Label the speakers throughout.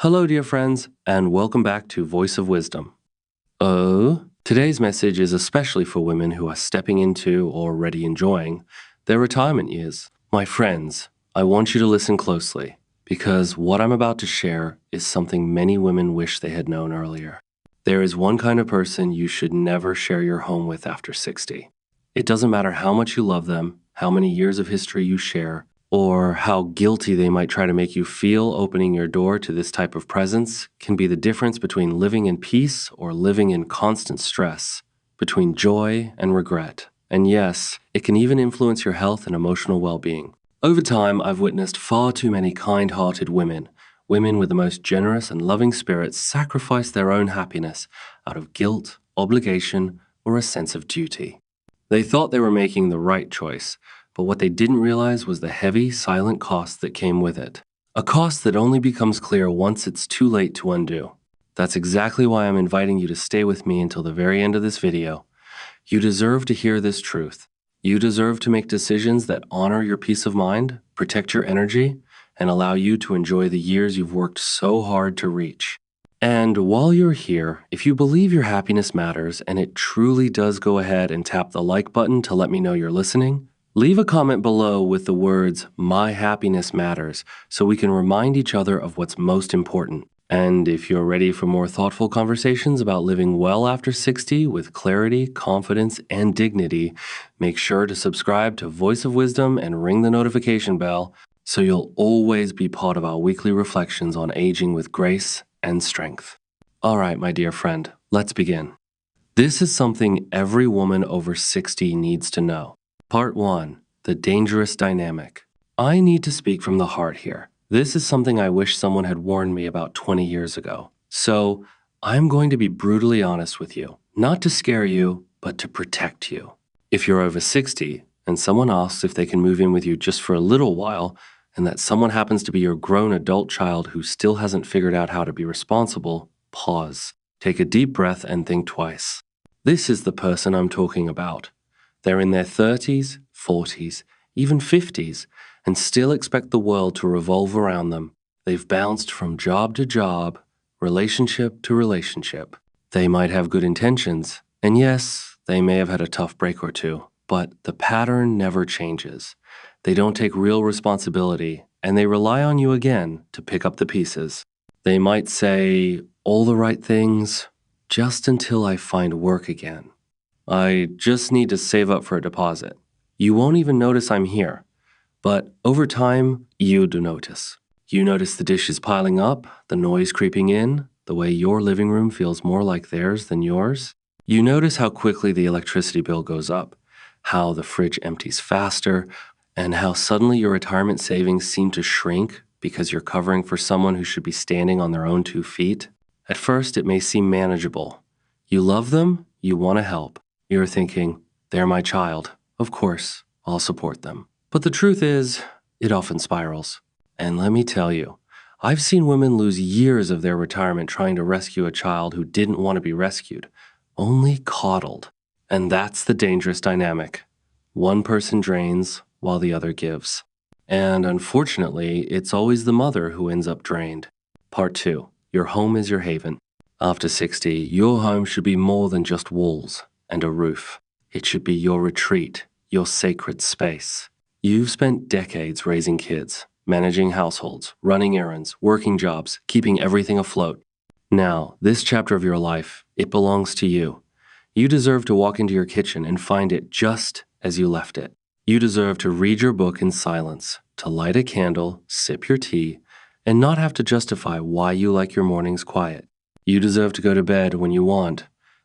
Speaker 1: Hello, dear friends, and welcome back to Voice of Wisdom. Today's message is especially for women who are stepping into or already enjoying their retirement years. My friends, I want you to listen closely because what I'm about to share is something many women wish they had known earlier. There is one kind of person you should never share your home with after 60. It doesn't matter how much you love them, how many years of history you share, or how guilty they might try to make you feel. Opening your door to this type of presence can be the difference between living in peace or living in constant stress, between joy and regret. And yes, it can even influence your health and emotional well-being. Over time, I've witnessed far too many kind-hearted women with the most generous and loving spirits sacrifice their own happiness out of guilt, obligation, or a sense of duty. They thought they were making the right choice, but what they didn't realize was the heavy, silent cost that came with it. A cost that only becomes clear once it's too late to undo. That's exactly why I'm inviting you to stay with me until the very end of this video. You deserve to hear this truth. You deserve to make decisions that honor your peace of mind, protect your energy, and allow you to enjoy the years you've worked so hard to reach. And while you're here, if you believe your happiness matters and it truly does, go ahead and tap the like button to let me know you're listening. Leave a comment below with the words, "My happiness matters," so we can remind each other of what's most important. And if you're ready for more thoughtful conversations about living well after 60 with clarity, confidence, and dignity, make sure to subscribe to Voice of Wisdom and ring the notification bell so you'll always be part of our weekly reflections on aging with grace and strength. All right, my dear friend, let's begin. This is something every woman over 60 needs to know. Part 1, the dangerous dynamic. I need to speak from the heart here. This is something I wish someone had warned me about 20 years ago. So I'm going to be brutally honest with you, not to scare you, but to protect you. If you're over 60 and someone asks if they can move in with you just for a little while, and that someone happens to be your grown adult child who still hasn't figured out how to be responsible, pause, take a deep breath and think twice. This is the person I'm talking about. They're in their 30s, 40s, even 50s, and still expect the world to revolve around them. They've bounced from job to job, relationship to relationship. They might have good intentions, and yes, they may have had a tough break or two, but the pattern never changes. They don't take real responsibility, and they rely on you again to pick up the pieces. They might say all the right things, just until I find work again. I just need to save up for a deposit. You won't even notice I'm here. But over time, you'd notice. You notice the dishes piling up, the noise creeping in, the way your living room feels more like theirs than yours. You notice how quickly the electricity bill goes up, how the fridge empties faster, and how suddenly your retirement savings seem to shrink because you're covering for someone who should be standing on their own 2 feet. At first, it may seem manageable. You love them, you want to help. You're thinking, they're my child. Of course, I'll support them. But the truth is, it often spirals. And let me tell you, I've seen women lose years of their retirement trying to rescue a child who didn't want to be rescued, only coddled. And that's the dangerous dynamic. One person drains while the other gives. And unfortunately, it's always the mother who ends up drained. Part 2, your home is your haven. After 60, your home should be more than just walls and a roof. It should be your retreat, your sacred space. You've spent decades raising kids, managing households, running errands, working jobs, keeping everything afloat. Now, this chapter of your life, it belongs to you. You deserve to walk into your kitchen and find it just as you left it. You deserve to read your book in silence, to light a candle, sip your tea, and not have to justify why you like your mornings quiet. You deserve to go to bed when you want,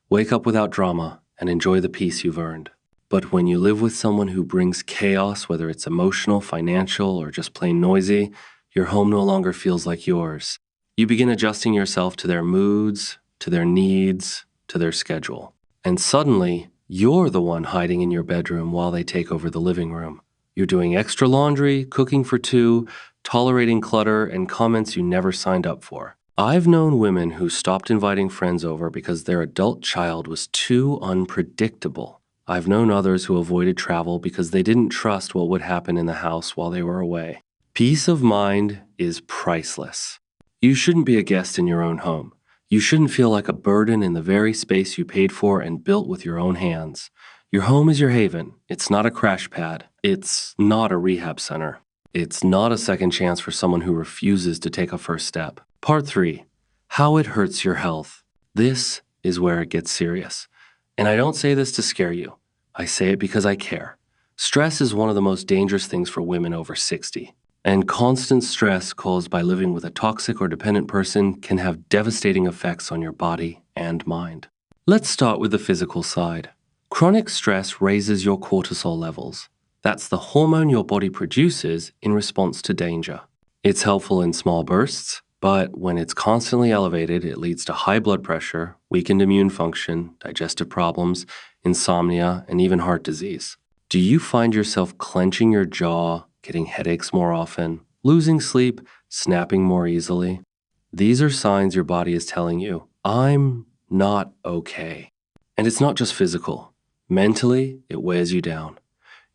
Speaker 1: wake up without drama, and enjoy the peace you've earned. But when you live with someone who brings chaos, whether it's emotional, financial, or just plain noisy, your home no longer feels like yours. You begin adjusting yourself to their moods, to their needs, to their schedule. And suddenly, you're the one hiding in your bedroom while they take over the living room. You're doing extra laundry, cooking for 2, tolerating clutter, and comments you never signed up for. I've known women who stopped inviting friends over because their adult child was too unpredictable. I've known others who avoided travel because they didn't trust what would happen in the house while they were away. Peace of mind is priceless. You shouldn't be a guest in your own home. You shouldn't feel like a burden in the very space you paid for and built with your own hands. Your home is your haven. It's not a crash pad. It's not a rehab center. It's not a second chance for someone who refuses to take a first step. Part 3. How it hurts your health. This is where it gets serious. And I don't say this to scare you. I say it because I care. Stress is one of the most dangerous things for women over 60. And constant stress caused by living with a toxic or dependent person can have devastating effects on your body and mind. Let's start with the physical side. Chronic stress raises your cortisol levels. That's the hormone your body produces in response to danger. It's helpful in small bursts, but when it's constantly elevated, it leads to high blood pressure, weakened immune function, digestive problems, insomnia, and even heart disease. Do you find yourself clenching your jaw, getting headaches more often, losing sleep, snapping more easily? These are signs your body is telling you, I'm not okay. And it's not just physical. Mentally, it wears you down.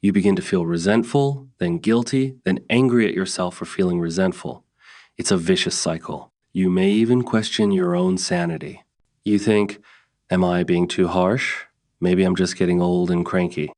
Speaker 1: You begin to feel resentful, then guilty, then angry at yourself for feeling resentful. It's a vicious cycle. You may even question your own sanity. You think, am I being too harsh? Maybe I'm just getting old and cranky.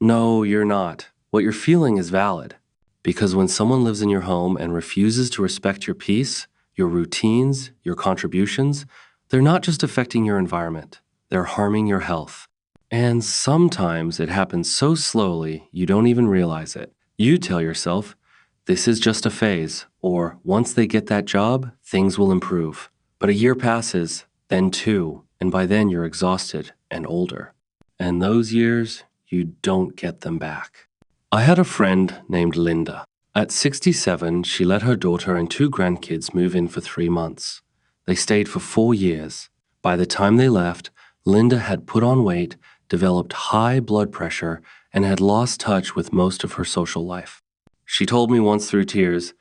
Speaker 1: No, you're not. What you're feeling is valid. Because when someone lives in your home and refuses to respect your peace, your routines, your contributions, they're not just affecting your environment, they're harming your health. And sometimes it happens so slowly you don't even realize it. You tell yourself, this is just a phase, or once they get that job, things will improve. But a year passes, then 2, and by then you're exhausted and older. And those years, you don't get them back. I had a friend named Linda. At 67, she let her daughter and 2 grandkids move in for 3 months. They stayed for 4 years. By the time they left, Linda had put on weight, developed high blood pressure, and had lost touch with most of her social life. She told me once through tears,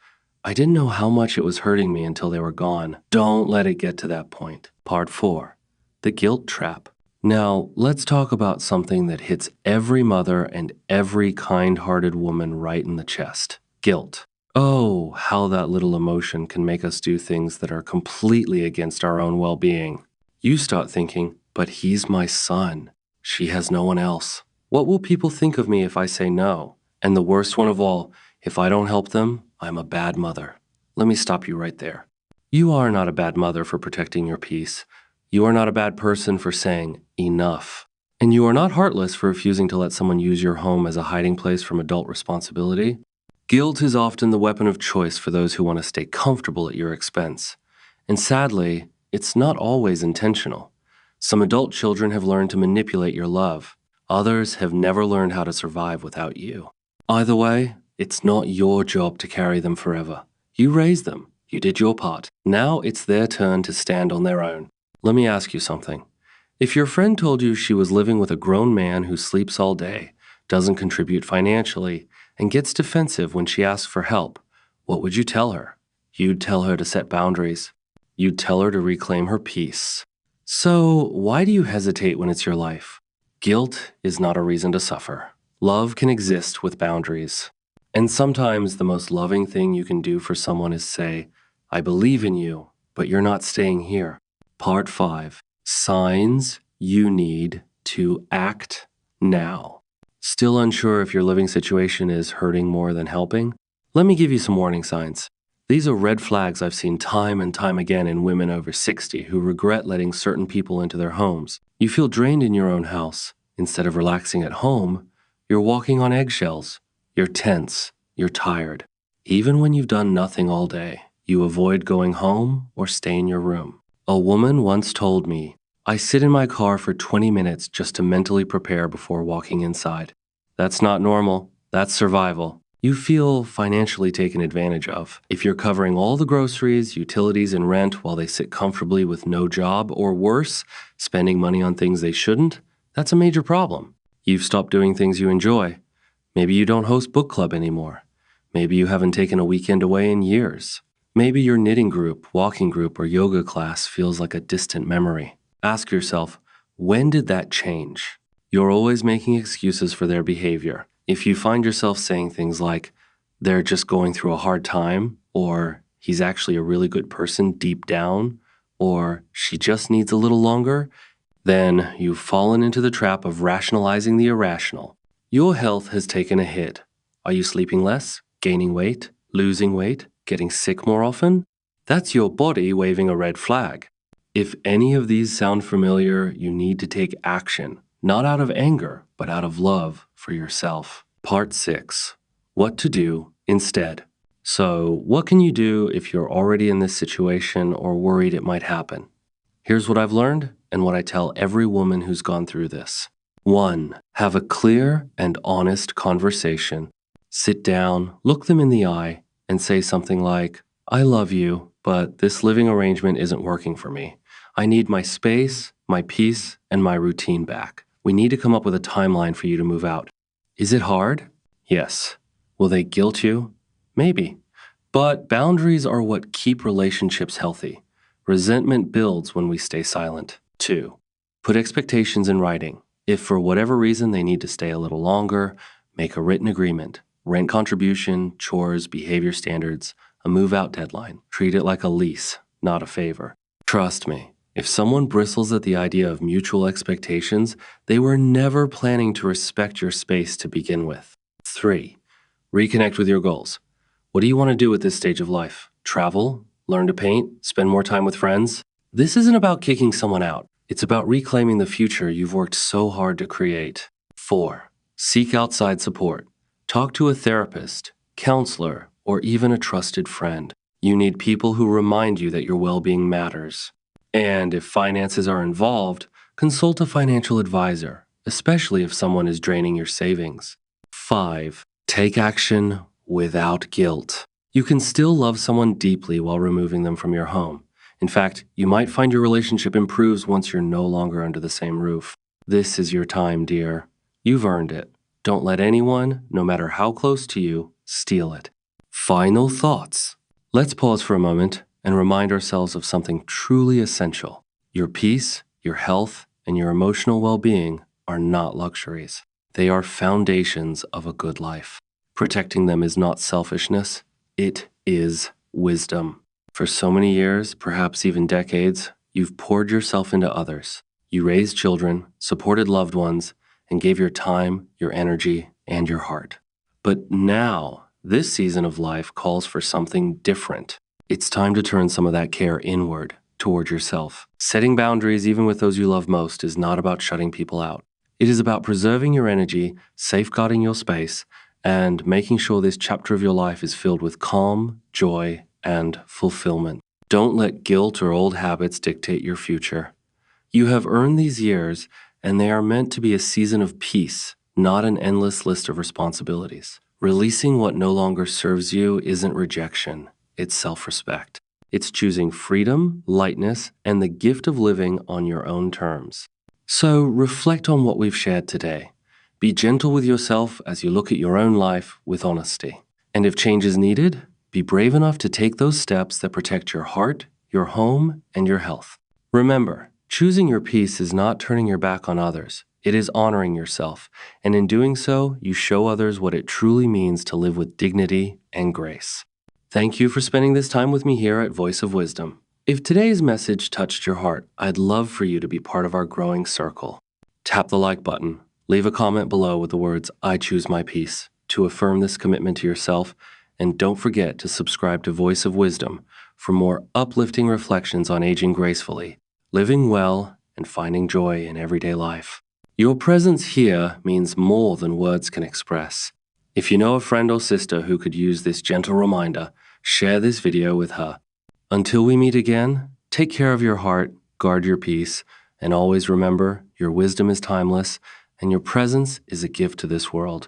Speaker 1: I didn't know how much it was hurting me until they were gone. Don't let it get to that point. Part 4. The guilt trap. Now, let's talk about something that hits every mother and every kind-hearted woman right in the chest. Guilt. Oh, how that little emotion can make us do things that are completely against our own well-being. You start thinking, but he's my son. She has no one else. What will people think of me if I say no? And the worst one of all, if I don't help them, I'm a bad mother. Let me stop you right there. You are not a bad mother for protecting your peace. You are not a bad person for saying enough. And you are not heartless for refusing to let someone use your home as a hiding place from adult responsibility. Guilt is often the weapon of choice for those who want to stay comfortable at your expense. And sadly, it's not always intentional. Some adult children have learned to manipulate your love. Others have never learned how to survive without you. Either way, it's not your job to carry them forever. You raised them. You did your part. Now it's their turn to stand on their own. Let me ask you something. If your friend told you she was living with a grown man who sleeps all day, doesn't contribute financially, and gets defensive when she asks for help, what would you tell her? You'd tell her to set boundaries. You'd tell her to reclaim her peace. So, why do you hesitate when it's your life? Guilt is not a reason to suffer. Love can exist with boundaries. And sometimes the most loving thing you can do for someone is say, I believe in you, but you're not staying here. Part 5. Signs you need to act now. Still unsure if your living situation is hurting more than helping? Let me give you some warning signs. These are red flags I've seen time and time again in women over 60 who regret letting certain people into their homes. You feel drained in your own house. Instead of relaxing at home, you're walking on eggshells. You're tense. You're tired. Even when you've done nothing all day, you avoid going home or stay in your room. A woman once told me, I sit in my car for 20 minutes just to mentally prepare before walking inside. That's not normal. That's survival. You feel financially taken advantage of. If you're covering all the groceries, utilities, and rent while they sit comfortably with no job, or worse, spending money on things they shouldn't, that's a major problem. You've stopped doing things you enjoy. Maybe you don't host book club anymore. Maybe you haven't taken a weekend away in years. Maybe your knitting group, walking group, or yoga class feels like a distant memory. Ask yourself, when did that change? You're always making excuses for their behavior. If you find yourself saying things like, they're just going through a hard time, or he's actually a really good person deep down, or she just needs a little longer, then you've fallen into the trap of rationalizing the irrational. Your health has taken a hit. Are you sleeping less, gaining weight, losing weight, getting sick more often? That's your body waving a red flag. If any of these sound familiar, you need to take action, not out of anger, but out of love for yourself. Part 6. What to do instead. So, what can you do if you're already in this situation or worried it might happen? Here's what I've learned and what I tell every woman who's gone through this. 1. Have a clear and honest conversation. Sit down, look them in the eye, and say something like, I love you, but this living arrangement isn't working for me. I need my space, my peace, and my routine back. We need to come up with a timeline for you to move out. Is it hard? Yes. Will they guilt you? Maybe. But boundaries are what keep relationships healthy. Resentment builds when we stay silent. 2. Put expectations in writing. If for whatever reason they need to stay a little longer, make a written agreement. Rent contribution, chores, behavior standards, a move-out deadline. Treat it like a lease, not a favor. Trust me, if someone bristles at the idea of mutual expectations, they were never planning to respect your space to begin with. 3. Reconnect with your goals. What do you want to do at this stage of life? Travel? Learn to paint? Spend more time with friends? This isn't about kicking someone out. It's about reclaiming the future you've worked so hard to create. 4. Seek outside support. Talk to a therapist, counselor, or even a trusted friend. You need people who remind you that your well-being matters. And if finances are involved, consult a financial advisor, especially if someone is draining your savings. 5. Take action without guilt. You can still love someone deeply while removing them from your home. In fact, you might find your relationship improves once you're no longer under the same roof. This is your time, dear. You've earned it. Don't let anyone, no matter how close to you, steal it. Final thoughts. Let's pause for a moment and remind ourselves of something truly essential. Your peace, your health, and your emotional well-being are not luxuries. They are foundations of a good life. Protecting them is not selfishness. It is wisdom. For so many years, perhaps even decades, you've poured yourself into others. You raised children, supported loved ones, and gave your time, your energy, and your heart. But now, this season of life calls for something different. It's time to turn some of that care inward, toward yourself. Setting boundaries, even with those you love most, is not about shutting people out. It is about preserving your energy, safeguarding your space, and making sure this chapter of your life is filled with calm, joy, and fulfillment. Don't let guilt or old habits dictate your future. You have earned these years, and they are meant to be a season of peace, not an endless list of responsibilities. Releasing what no longer serves you isn't rejection, it's self-respect. It's choosing freedom, lightness, and the gift of living on your own terms. So reflect on what we've shared today. Be gentle with yourself as you look at your own life with honesty. And if change is needed, be brave enough to take those steps that protect your heart, your home, and your health. Remember, choosing your peace is not turning your back on others. It is honoring yourself, and in doing so, you show others what it truly means to live with dignity and grace. Thank you for spending this time with me here at Voice of Wisdom. If today's message touched your heart, I'd love for you to be part of our growing circle. Tap the like button, leave a comment below with the words, I choose my peace, to affirm this commitment to yourself, and don't forget to subscribe to Voice of Wisdom for more uplifting reflections on aging gracefully, living well, and finding joy in everyday life. Your presence here means more than words can express. If you know a friend or sister who could use this gentle reminder, share this video with her. Until we meet again, take care of your heart, guard your peace, and always remember your wisdom is timeless and your presence is a gift to this world.